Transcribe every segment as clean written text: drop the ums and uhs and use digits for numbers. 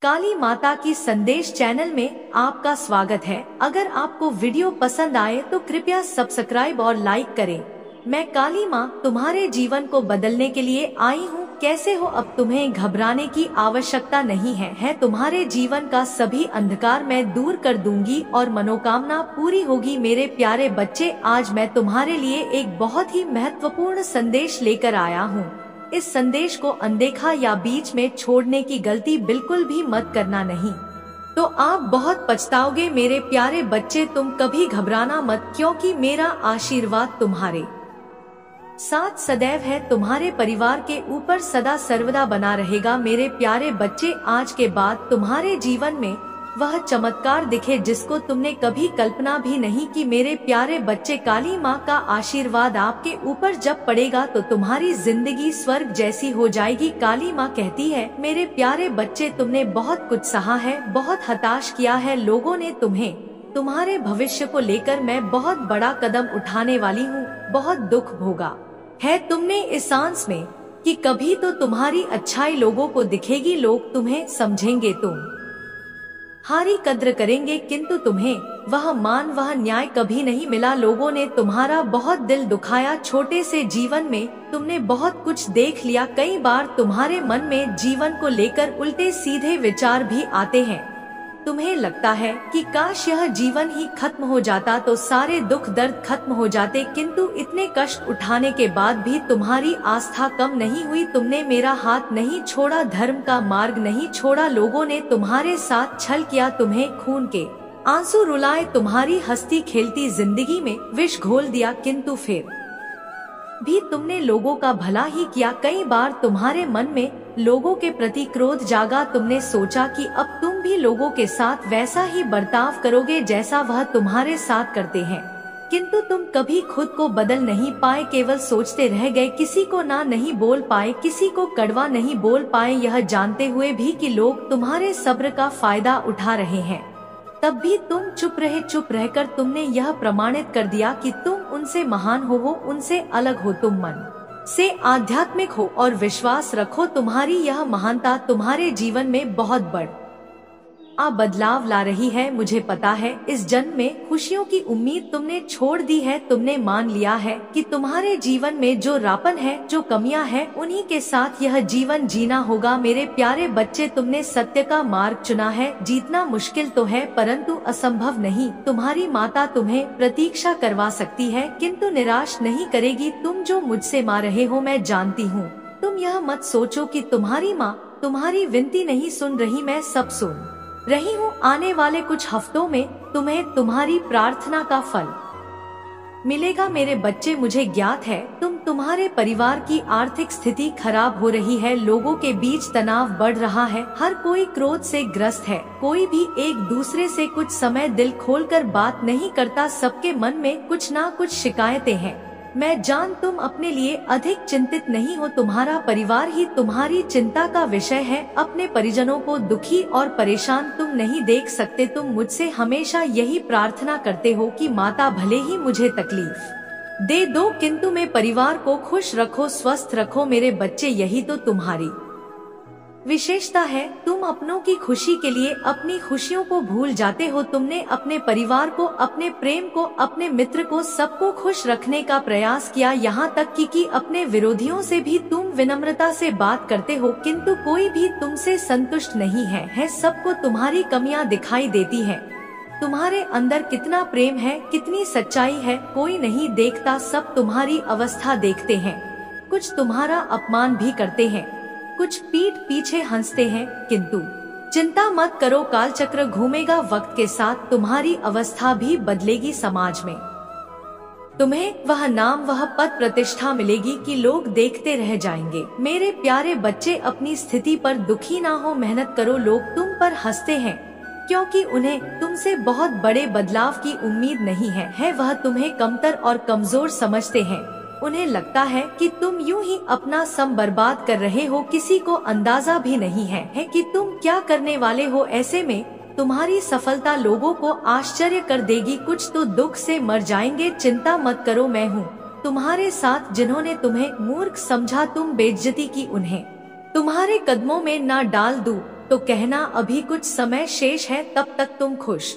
काली माता की संदेश चैनल में आपका स्वागत है। अगर आपको वीडियो पसंद आए तो कृपया सब्सक्राइब और लाइक करें। मैं काली माँ तुम्हारे जीवन को बदलने के लिए आई हूँ। कैसे हो? अब तुम्हें घबराने की आवश्यकता नहीं है। तुम्हारे जीवन का सभी अंधकार मैं दूर कर दूंगी और मनोकामना पूरी होगी। मेरे प्यारे बच्चे, आज मैं तुम्हारे लिए एक बहुत ही महत्वपूर्ण संदेश लेकर आया हूँ। इस संदेश को अनदेखा या बीच में छोड़ने की गलती बिल्कुल भी मत करना, नहीं तो आप बहुत पछताओगे। मेरे प्यारे बच्चे, तुम कभी घबराना मत, क्योंकि मेरा आशीर्वाद तुम्हारे साथ सदैव है। तुम्हारे परिवार के ऊपर सदा सर्वदा बना रहेगा। मेरे प्यारे बच्चे, आज के बाद तुम्हारे जीवन में वह चमत्कार दिखे जिसको तुमने कभी कल्पना भी नहीं की। मेरे प्यारे बच्चे, काली माँ का आशीर्वाद आपके ऊपर जब पड़ेगा तो तुम्हारी जिंदगी स्वर्ग जैसी हो जाएगी। काली माँ कहती है, मेरे प्यारे बच्चे, तुमने बहुत कुछ सहा है, बहुत हताश किया है लोगों ने तुम्हें। तुम्हारे भविष्य को लेकर मैं बहुत बड़ा कदम उठाने वाली हूँ। बहुत दुख भोगा है तुमने इस सांस में कि कभी तो तुम्हारी अच्छाई लोगों को दिखेगी, लोग तुम्हें समझेंगे, तुम्हारी कद्र करेंगे, किंतु तुम्हें वह मान, वह न्याय कभी नहीं मिला। लोगों ने तुम्हारा बहुत दिल दुखाया। छोटे से जीवन में तुमने बहुत कुछ देख लिया। कई बार तुम्हारे मन में जीवन को लेकर उल्टे सीधे विचार भी आते हैं। तुम्हें लगता है कि काश यह जीवन ही खत्म हो जाता तो सारे दुख दर्द खत्म हो जाते, किंतु इतने कष्ट उठाने के बाद भी तुम्हारी आस्था कम नहीं हुई। तुमने मेरा हाथ नहीं छोड़ा, धर्म का मार्ग नहीं छोड़ा। लोगों ने तुम्हारे साथ छल किया, तुम्हें खून के आंसू रुलाए, तुम्हारी हंसती खेलती जिंदगी में विष घोल दिया, किंतु फिर भी तुमने लोगों का भला ही किया। कई बार तुम्हारे मन में लोगों के प्रति क्रोध जागा। तुमने सोचा कि अब तुम भी लोगों के साथ वैसा ही बर्ताव करोगे जैसा वह तुम्हारे साथ करते हैं, किंतु तुम कभी खुद को बदल नहीं पाए, केवल सोचते रह गए। किसी को ना नहीं बोल पाए, किसी को कड़वा नहीं बोल पाए, यह जानते हुए भी कि लोग तुम्हारे सब्र का फायदा उठा रहे हैं। तब भी तुम चुप रहे। चुप रहकर तुमने यह प्रमाणित कर दिया कि तुम उनसे महान हो, उनसे अलग हो, तुम मन से आध्यात्मिक हो और विश्वास रखो। तुम्हारी यह महानता तुम्हारे जीवन में बहुत बड़ा बदलाव ला रही है। मुझे पता है, इस जन्म में खुशियों की उम्मीद तुमने छोड़ दी है। तुमने मान लिया है कि तुम्हारे जीवन में जो रापन है, जो कमियां हैं, उन्हीं के साथ यह जीवन जीना होगा। मेरे प्यारे बच्चे, तुमने सत्य का मार्ग चुना है। जीतना मुश्किल तो है, परंतु असंभव नहीं। तुम्हारी माता तुम्हें प्रतीक्षा करवा सकती है, किंतु निराश नहीं करेगी। तुम जो मुझसे मां रहे हो, मैं जानती हूँ। तुम यह मत सोचो कि तुम्हारी माँ तुम्हारी विनती नहीं सुन रही, मैं सब सुन रही हूँ। आने वाले कुछ हफ्तों में तुम्हें तुम्हारी प्रार्थना का फल मिलेगा। मेरे बच्चे, मुझे ज्ञात है तुम्हारे परिवार की आर्थिक स्थिति खराब हो रही है। लोगों के बीच तनाव बढ़ रहा है, हर कोई क्रोध से ग्रस्त है, कोई भी एक दूसरे से कुछ समय दिल खोलकर बात नहीं करता। सबके मन में कुछ ना कुछ शिकायतें हैं। मैं जान तुम अपने लिए अधिक चिंतित नहीं हो, तुम्हारा परिवार ही तुम्हारी चिंता का विषय है। अपने परिजनों को दुखी और परेशान तुम नहीं देख सकते। तुम मुझसे हमेशा यही प्रार्थना करते हो कि माता भले ही मुझे तकलीफ दे दो, किंतु मैं परिवार को खुश रखो, स्वस्थ रखो। मेरे बच्चे, यही तो तुम्हारी विशेषता है। तुम अपनों की खुशी के लिए अपनी खुशियों को भूल जाते हो। तुमने अपने परिवार को, अपने प्रेम को, अपने मित्र को, सबको खुश रखने का प्रयास किया, यहाँ तक कि अपने विरोधियों से भी तुम विनम्रता से बात करते हो, किंतु कोई भी तुमसे संतुष्ट नहीं है। सबको तुम्हारी कमियां दिखाई देती हैं। तुम्हारे अंदर कितना प्रेम है, कितनी सच्चाई है, कोई नहीं देखता, सब तुम्हारी अवस्था देखते हैं। कुछ तुम्हारा अपमान भी करते हैं, कुछ पीठ पीछे हंसते हैं, किंतु चिंता मत करो, कालचक्र घूमेगा। वक्त के साथ तुम्हारी अवस्था भी बदलेगी। समाज में तुम्हें वह नाम, वह पद प्रतिष्ठा मिलेगी कि लोग देखते रह जाएंगे। मेरे प्यारे बच्चे, अपनी स्थिति पर दुखी ना हो, मेहनत करो। लोग तुम पर हंसते हैं क्योंकि उन्हें तुमसे बहुत बड़े बदलाव की उम्मीद नहीं है। वह तुम्हें कमतर और कमजोर समझते हैं। उन्हें लगता है कि तुम यूं ही अपना सम बर्बाद कर रहे हो। किसी को अंदाजा भी नहीं है कि तुम क्या करने वाले हो। ऐसे में तुम्हारी सफलता लोगों को आश्चर्य कर देगी। कुछ तो दुख से मर जाएंगे। चिंता मत करो, मैं हूँ तुम्हारे साथ। जिन्होंने तुम्हें मूर्ख समझा, तुम बेइज्जती की, उन्हें तुम्हारे कदमों में ना डाल दूं। तो कहना अभी कुछ समय शेष है, तब तक तुम खुश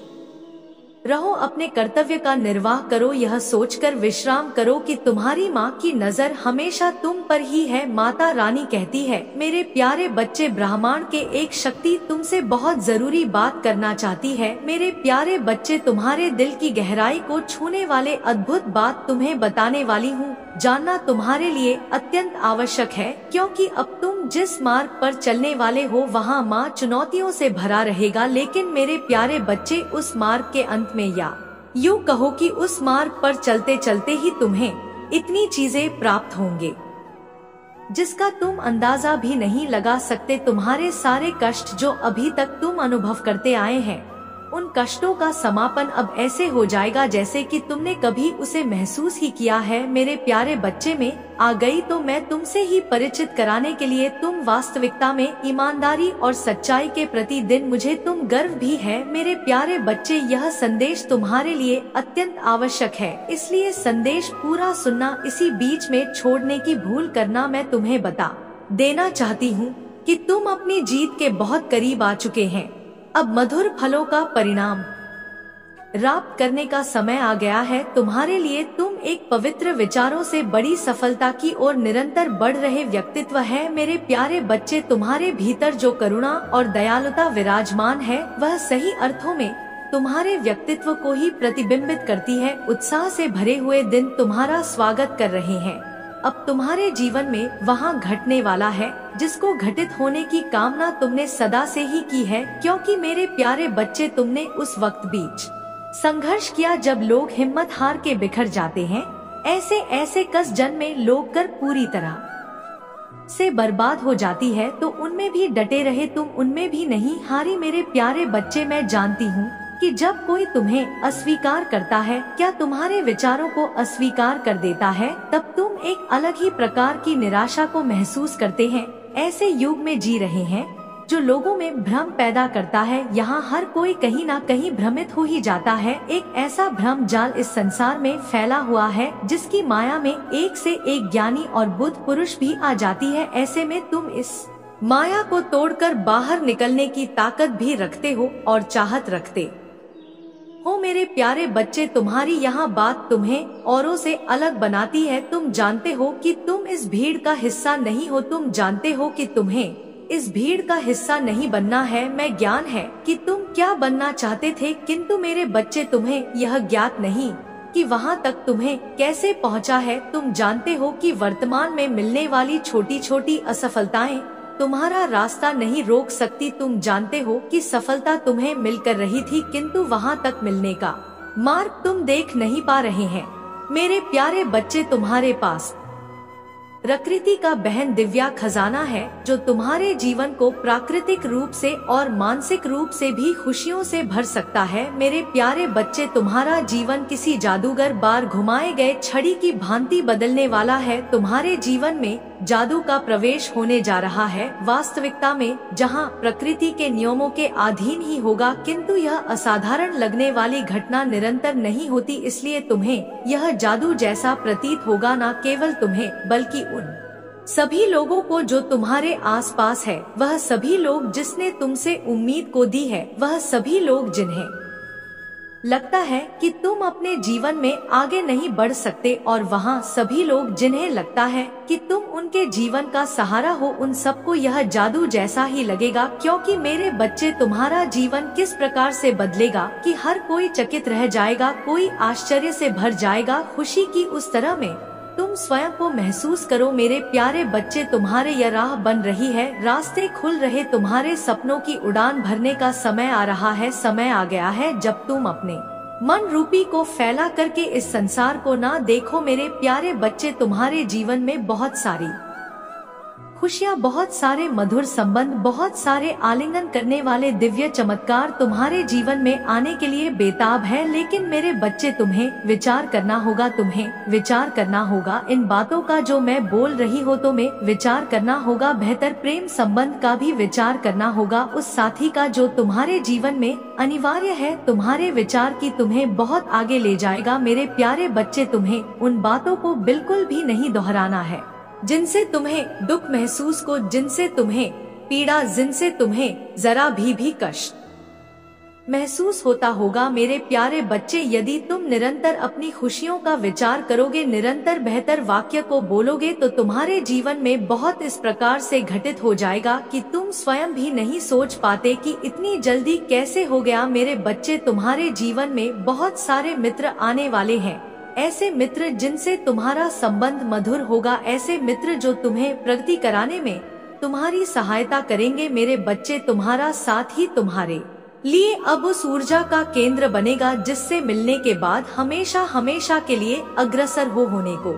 रहो, अपने कर्तव्य का निर्वाह करो, यह सोचकर विश्राम करो कि तुम्हारी माँ की नजर हमेशा तुम पर ही है। माता रानी कहती है, मेरे प्यारे बच्चे, ब्रह्मांड के एक शक्ति तुमसे बहुत जरूरी बात करना चाहती है। मेरे प्यारे बच्चे, तुम्हारे दिल की गहराई को छूने वाले अद्भुत बात तुम्हें बताने वाली हूँ। जानना तुम्हारे लिए अत्यंत आवश्यक है, क्योंकि अब तुम जिस मार्ग पर चलने वाले हो वहाँ माँ चुनौतियों से भरा रहेगा, लेकिन मेरे प्यारे बच्चे, उस मार्ग के अंत में, या यूँ कहो कि उस मार्ग पर चलते चलते ही तुम्हें इतनी चीजें प्राप्त होंगे जिसका तुम अंदाजा भी नहीं लगा सकते। तुम्हारे सारे कष्ट जो अभी तक तुम अनुभव करते आए हैं, उन कष्टों का समापन अब ऐसे हो जाएगा जैसे कि तुमने कभी उसे महसूस ही किया है। मेरे प्यारे बच्चे, में आ गई तो मैं तुमसे ही परिचित कराने के लिए। तुम वास्तविकता में ईमानदारी और सच्चाई के प्रति दिन मुझे तुम गर्व भी है। मेरे प्यारे बच्चे, यह संदेश तुम्हारे लिए अत्यंत आवश्यक है, इसलिए संदेश पूरा सुनना, इसी बीच में छोड़ने की भूल करना। मैं तुम्हें बता देना चाहती हूँ कि तुम अपनी जीत के बहुत करीब आ चुके हैं। अब मधुर फलों का परिणाम प्राप्त करने का समय आ गया है तुम्हारे लिए। तुम एक पवित्र विचारों से बड़ी सफलता की ओर निरंतर बढ़ रहे व्यक्तित्व है। मेरे प्यारे बच्चे, तुम्हारे भीतर जो करुणा और दयालुता विराजमान है, वह सही अर्थों में तुम्हारे व्यक्तित्व को ही प्रतिबिंबित करती है। उत्साह से भरे हुए दिन तुम्हारा स्वागत कर रहे हैं। अब तुम्हारे जीवन में वहाँ घटने वाला है जिसको घटित होने की कामना तुमने सदा से ही की है, क्योंकि मेरे प्यारे बच्चे, तुमने उस वक्त बीच संघर्ष किया जब लोग हिम्मत हार के बिखर जाते हैं। ऐसे कस जन में लोग कर पूरी तरह से बर्बाद हो जाती है, तो उनमें भी डटे रहे, तुम उनमें भी नहीं हारी। मेरे प्यारे बच्चे, मैं जानती हूँ कि जब कोई तुम्हें अस्वीकार करता है, क्या तुम्हारे विचारों को अस्वीकार कर देता है, तब तुम एक अलग ही प्रकार की निराशा को महसूस करते हैं। ऐसे युग में जी रहे हैं जो लोगों में भ्रम पैदा करता है। यहाँ हर कोई कहीं ना कहीं भ्रमित हो ही जाता है। एक ऐसा भ्रम जाल इस संसार में फैला हुआ है जिसकी माया में एक से एक ज्ञानी और बुद्ध पुरुष भी आ जाती है। ऐसे में तुम इस माया को तोड़कर बाहर निकलने की ताकत भी रखते हो और चाहत रखते हो। मेरे प्यारे बच्चे, तुम्हारी यहाँ बात तुम्हें औरों से अलग बनाती है। तुम जानते हो कि तुम इस भीड़ का हिस्सा नहीं हो। तुम जानते हो कि तुम्हें इस भीड़ का हिस्सा नहीं बनना है। मैं ज्ञान है कि तुम क्या बनना चाहते थे, किंतु मेरे बच्चे, तुम्हें यह ज्ञात नहीं कि वहाँ तक तुम्हें कैसे पहुँचा है। तुम जानते हो कि वर्तमान में मिलने वाली छोटी छोटी असफलताएं तुम्हारा रास्ता नहीं रोक सकती। तुम जानते हो कि सफलता तुम्हें मिलकर रही थी, किंतु वहाँ तक मिलने का मार्ग तुम देख नहीं पा रहे हैं। मेरे प्यारे बच्चे, तुम्हारे पास प्रकृति का बहन दिव्या खजाना है जो तुम्हारे जीवन को प्राकृतिक रूप से और मानसिक रूप से भी खुशियों से भर सकता है। मेरे प्यारे बच्चे, तुम्हारा जीवन किसी जादूगर बार घुमाए गए छड़ी की भांति बदलने वाला है। तुम्हारे जीवन में जादू का प्रवेश होने जा रहा है, वास्तविकता में जहां प्रकृति के नियमों के अधीन ही होगा, किंतु यह असाधारण लगने वाली घटना निरंतर नहीं होती, इसलिए तुम्हें यह जादू जैसा प्रतीत होगा, न केवल तुम्हें बल्कि उन सभी लोगों को जो तुम्हारे आसपास है, वह सभी लोग जिसने तुमसे उम्मीद को दी है, वह सभी लोग जिन्हें लगता है कि तुम अपने जीवन में आगे नहीं बढ़ सकते, और वहाँ सभी लोग जिन्हें लगता है कि तुम उनके जीवन का सहारा हो, उन सबको यह जादू जैसा ही लगेगा। क्योंकि मेरे बच्चे, तुम्हारा जीवन किस प्रकार से बदलेगा कि हर कोई चकित रह जाएगा, कोई आश्चर्य से भर जाएगा। खुशी की उस तरह में तुम स्वयं को महसूस करो। मेरे प्यारे बच्चे, तुम्हारे यह राह बन रही है, रास्ते खुल रहे, तुम्हारे सपनों की उड़ान भरने का समय आ रहा है। समय आ गया है जब तुम अपने मन रूपी को फैला करके इस संसार को ना देखो। मेरे प्यारे बच्चे, तुम्हारे जीवन में बहुत सारी खुशियाँ, बहुत सारे मधुर संबंध, बहुत सारे आलिंगन करने वाले दिव्य चमत्कार तुम्हारे जीवन में आने के लिए बेताब है। लेकिन मेरे बच्चे, तुम्हें विचार करना होगा, तुम्हें विचार करना होगा इन बातों का जो मैं बोल रही हो, तुम्हें विचार करना होगा। बेहतर प्रेम संबंध का भी विचार करना होगा, उस साथी का जो तुम्हारे जीवन में अनिवार्य है। तुम्हारे विचार की तुम्हें बहुत आगे ले जाएगा। मेरे प्यारे बच्चे, तुम्हें उन बातों को बिल्कुल भी नहीं दोहराना है जिनसे तुम्हें दुख महसूस को, जिनसे तुम्हें पीड़ा जिनसे तुम्हें जरा भी कष्ट महसूस होता होगा। मेरे प्यारे बच्चे, यदि तुम निरंतर अपनी खुशियों का विचार करोगे, निरंतर बेहतर वाक्य को बोलोगे, तो तुम्हारे जीवन में बहुत इस प्रकार से घटित हो जाएगा कि तुम स्वयं भी नहीं सोच पाते कि इतनी जल्दी कैसे हो गया। मेरे बच्चे, तुम्हारे जीवन में बहुत सारे मित्र आने वाले हैं, ऐसे मित्र जिनसे तुम्हारा संबंध मधुर होगा, ऐसे मित्र जो तुम्हें प्रगति कराने में तुम्हारी सहायता करेंगे। मेरे बच्चे, तुम्हारा साथ ही तुम्हारे लिए अब उस ऊर्जा का केंद्र बनेगा जिससे मिलने के बाद हमेशा हमेशा के लिए अग्रसर होने को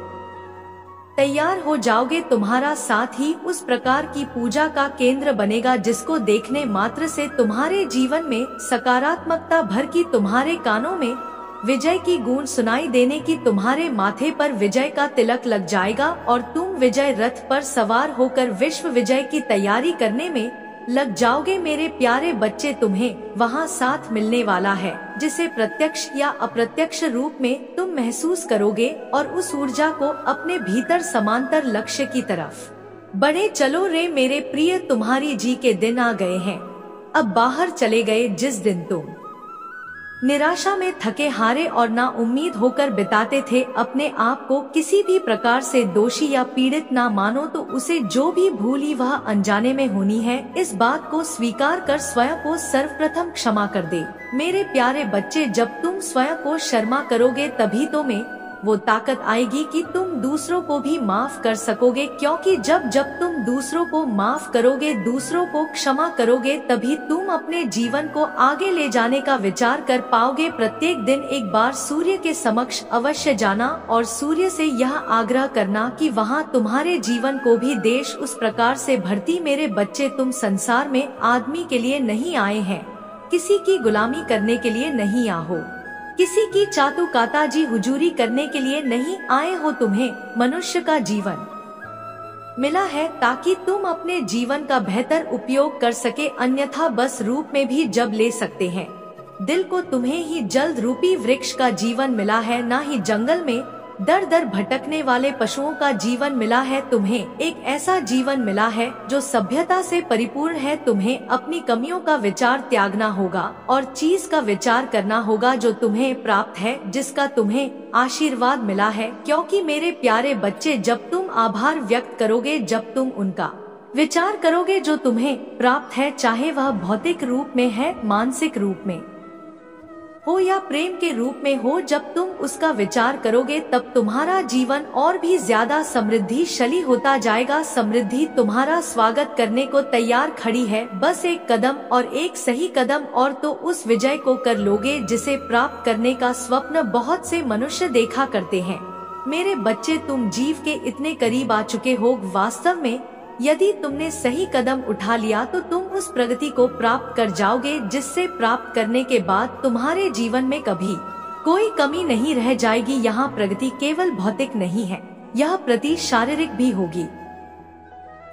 तैयार हो जाओगे। तुम्हारा साथ ही उस प्रकार की पूजा का केंद्र बनेगा जिसको देखने मात्र से तुम्हारे जीवन में सकारात्मकता भर की, तुम्हारे कानों में विजय की गूंज सुनाई देने की, तुम्हारे माथे पर विजय का तिलक लग जाएगा और तुम विजय रथ पर सवार होकर विश्व विजय की तैयारी करने में लग जाओगे। मेरे प्यारे बच्चे, तुम्हें वहाँ साथ मिलने वाला है जिसे प्रत्यक्ष या अप्रत्यक्ष रूप में तुम महसूस करोगे और उस ऊर्जा को अपने भीतर समांतर लक्ष्य की तरफ बढ़े चलो रे मेरे प्रिय। तुम्हारी जी के दिन आ गए हैं, अब बाहर चले गए। जिस दिन तुम निराशा में थके हारे और ना उम्मीद होकर बिताते थे, अपने आप को किसी भी प्रकार से दोषी या पीड़ित ना मानो, तो उसे जो भी भूली वह अनजाने में होनी है। इस बात को स्वीकार कर स्वयं को सर्वप्रथम क्षमा कर दे। मेरे प्यारे बच्चे, जब तुम स्वयं को क्षमा करोगे तभी तो में वो ताकत आएगी कि तुम दूसरों को भी माफ कर सकोगे, क्योंकि जब तुम दूसरों को माफ करोगे, दूसरों को क्षमा करोगे, तभी तुम अपने जीवन को आगे ले जाने का विचार कर पाओगे। प्रत्येक दिन एक बार सूर्य के समक्ष अवश्य जाना और सूर्य से यह आग्रह करना कि वहाँ तुम्हारे जीवन को भी देश उस प्रकार से भरती। मेरे बच्चे, तुम संसार में आदमी के लिए नहीं आए हैं, किसी की गुलामी करने के लिए नहीं आए, किसी की चातुकाताजी हुजूरी करने के लिए नहीं आए हो। तुम्हें मनुष्य का जीवन मिला है ताकि तुम अपने जीवन का बेहतर उपयोग कर सके, अन्यथा बस रूप में भी जब ले सकते हैं। दिल को तुम्हें ही जल्द रूपी वृक्ष का जीवन मिला है, ना ही जंगल में दर दर भटकने वाले पशुओं का जीवन मिला है। तुम्हें एक ऐसा जीवन मिला है जो सभ्यता से परिपूर्ण है। तुम्हें अपनी कमियों का विचार त्यागना होगा और चीज का विचार करना होगा जो तुम्हें प्राप्त है, जिसका तुम्हें आशीर्वाद मिला है। क्योंकि मेरे प्यारे बच्चे, जब तुम आभार व्यक्त करोगे, जब तुम उनका विचार करोगे जो तुम्हें प्राप्त है, चाहे वह भौतिक रूप में है, मानसिक रूप में हो या प्रेम के रूप में हो, जब तुम उसका विचार करोगे तब तुम्हारा जीवन और भी ज्यादा समृद्धिशाली होता जाएगा। समृद्धि तुम्हारा स्वागत करने को तैयार खड़ी है। बस एक कदम और एक सही कदम और तो उस विजय को कर लोगे जिसे प्राप्त करने का स्वप्न बहुत से मनुष्य देखा करते हैं। मेरे बच्चे, तुम जीव के इतने करीब आ चुके हो। वास्तव में यदि तुमने सही कदम उठा लिया तो तुम उस प्रगति को प्राप्त कर जाओगे, जिससे प्राप्त करने के बाद तुम्हारे जीवन में कभी कोई कमी नहीं रह जाएगी। यहाँ प्रगति केवल भौतिक नहीं है, यह प्रति शारीरिक भी होगी,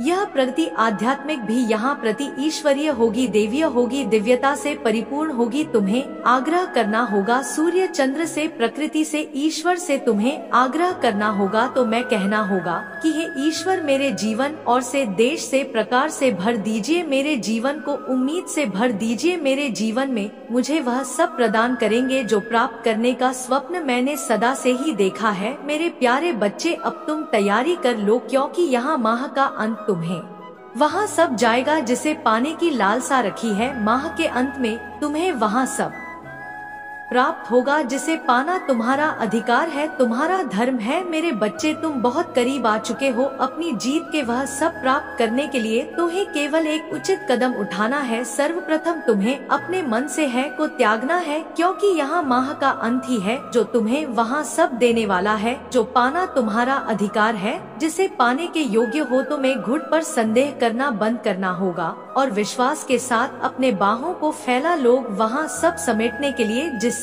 यह प्रगति आध्यात्मिक भी, यहाँ प्रति ईश्वरीय होगी, देवीय होगी, दिव्यता से परिपूर्ण होगी। तुम्हें आग्रह करना होगा सूर्य चंद्र से, प्रकृति से, ईश्वर से तुम्हें आग्रह करना होगा। तो मैं कहना होगा कि हे ईश्वर, मेरे जीवन और से देश से प्रकार से भर दीजिए, मेरे जीवन को उम्मीद से भर दीजिए। मेरे जीवन में मुझे वह सब प्रदान करेंगे जो प्राप्त करने का स्वप्न मैंने सदा से ही देखा है। मेरे प्यारे बच्चे, अब तुम तैयारी कर लो, क्योंकि यहाँ माह का अंत तुम्हें वहाँ सब जाएगा जिसे पाने की लालसा रखी है। माह के अंत में तुम्हें वहाँ सब प्राप्त होगा जिसे पाना तुम्हारा अधिकार है, तुम्हारा धर्म है। मेरे बच्चे, तुम बहुत करीब आ चुके हो अपनी जीत के। वह सब प्राप्त करने के लिए तुम्हें केवल एक उचित कदम उठाना है। सर्वप्रथम तुम्हें अपने मन से है को त्यागना है, क्योंकि यहाँ माह का अंत ही है जो तुम्हें वहाँ सब देने वाला है, जो पाना तुम्हारा अधिकार है, जिसे पाने के योग्य हो। तुम्हें घुट पर संदेह करना बंद करना होगा और विश्वास के साथ अपने बाहों को फैला लोग वहाँ सब समेटने के लिए जिससे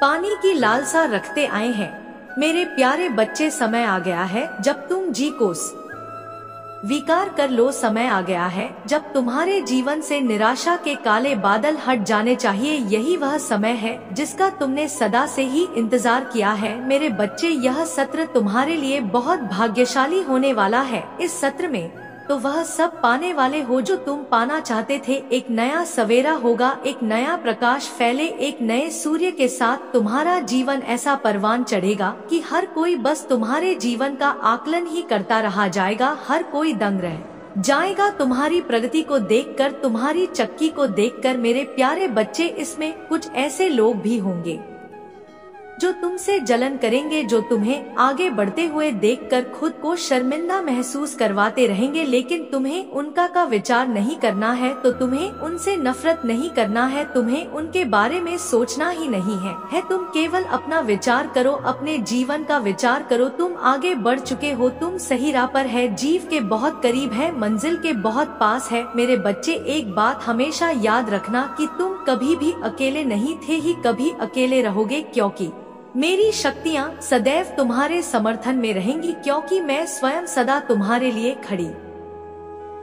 पानी की लालसा रखते आए हैं। मेरे प्यारे बच्चे, समय आ गया है जब तुम जी को स्वीकार कर लो। समय आ गया है जब तुम्हारे जीवन से निराशा के काले बादल हट जाने चाहिए। यही वह समय है जिसका तुमने सदा से ही इंतजार किया है। मेरे बच्चे, यह सत्र तुम्हारे लिए बहुत भाग्यशाली होने वाला है। इस सत्र में तो वह सब पाने वाले हो जो तुम पाना चाहते थे। एक नया सवेरा होगा, एक नया प्रकाश फैले, एक नए सूर्य के साथ तुम्हारा जीवन ऐसा परवान चढ़ेगा कि हर कोई बस तुम्हारे जीवन का आकलन ही करता रहा जाएगा। हर कोई दंग रह जाएगा तुम्हारी प्रगति को देखकर, तुम्हारी चक्की को देखकर। मेरे प्यारे बच्चे, इसमें कुछ ऐसे लोग भी होंगे जो तुमसे जलन करेंगे, जो तुम्हें आगे बढ़ते हुए देखकर खुद को शर्मिंदा महसूस करवाते रहेंगे। लेकिन तुम्हें उनका का विचार नहीं करना है, तो तुम्हें उनसे नफरत नहीं करना है, तुम्हें उनके बारे में सोचना ही नहीं है। तुम केवल अपना विचार करो, अपने जीवन का विचार करो। तुम आगे बढ़ चुके हो, तुम सही राह पर है, जीव के बहुत करीब है, मंजिल के बहुत पास है। मेरे बच्चे, एक बात हमेशा याद रखना कि तुम कभी भी अकेले नहीं थे ही कभी अकेले रहोगे, क्योंकि मेरी शक्तियाँ सदैव तुम्हारे समर्थन में रहेंगी, क्योंकि मैं स्वयं सदा तुम्हारे लिए खड़ी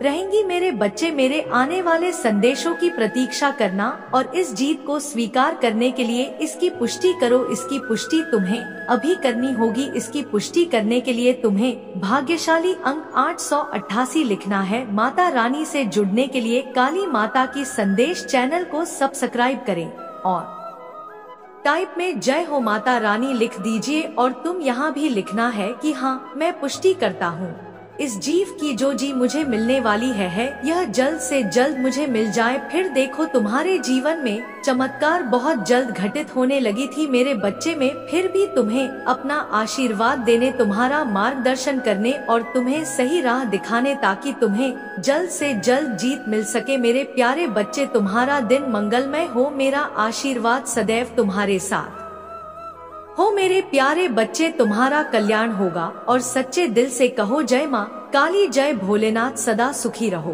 रहेंगी। मेरे बच्चे, मेरे आने वाले संदेशों की प्रतीक्षा करना और इस जीत को स्वीकार करने के लिए इसकी पुष्टि करो। इसकी पुष्टि तुम्हें अभी करनी होगी। इसकी पुष्टि करने के लिए तुम्हें भाग्यशाली अंक 888 लिखना है। माता रानी से जुड़ने के लिए काली माता की संदेश चैनल को सब्सक्राइब करें और टाइप में जय हो माता रानी लिख दीजिए। और तुम यहाँ भी लिखना है कि हाँ, मैं पुष्टि करता हूँ इस जीव की जो जी मुझे मिलने वाली है यह जल्द से जल्द मुझे मिल जाए। फिर देखो, तुम्हारे जीवन में चमत्कार बहुत जल्द घटित होने लगी थी मेरे बच्चे में। फिर भी तुम्हें अपना आशीर्वाद देने, तुम्हारा मार्गदर्शन करने और तुम्हें सही राह दिखाने, ताकि तुम्हें जल्द से जल्द जीत मिल सके। मेरे प्यारे बच्चे, तुम्हारा दिन मंगलमय हो। मेरा आशीर्वाद सदैव तुम्हारे साथ हो। मेरे प्यारे बच्चे, तुम्हारा कल्याण होगा और सच्चे दिल से कहो जय माँ काली, जय भोलेनाथ, सदा सुखी रहो।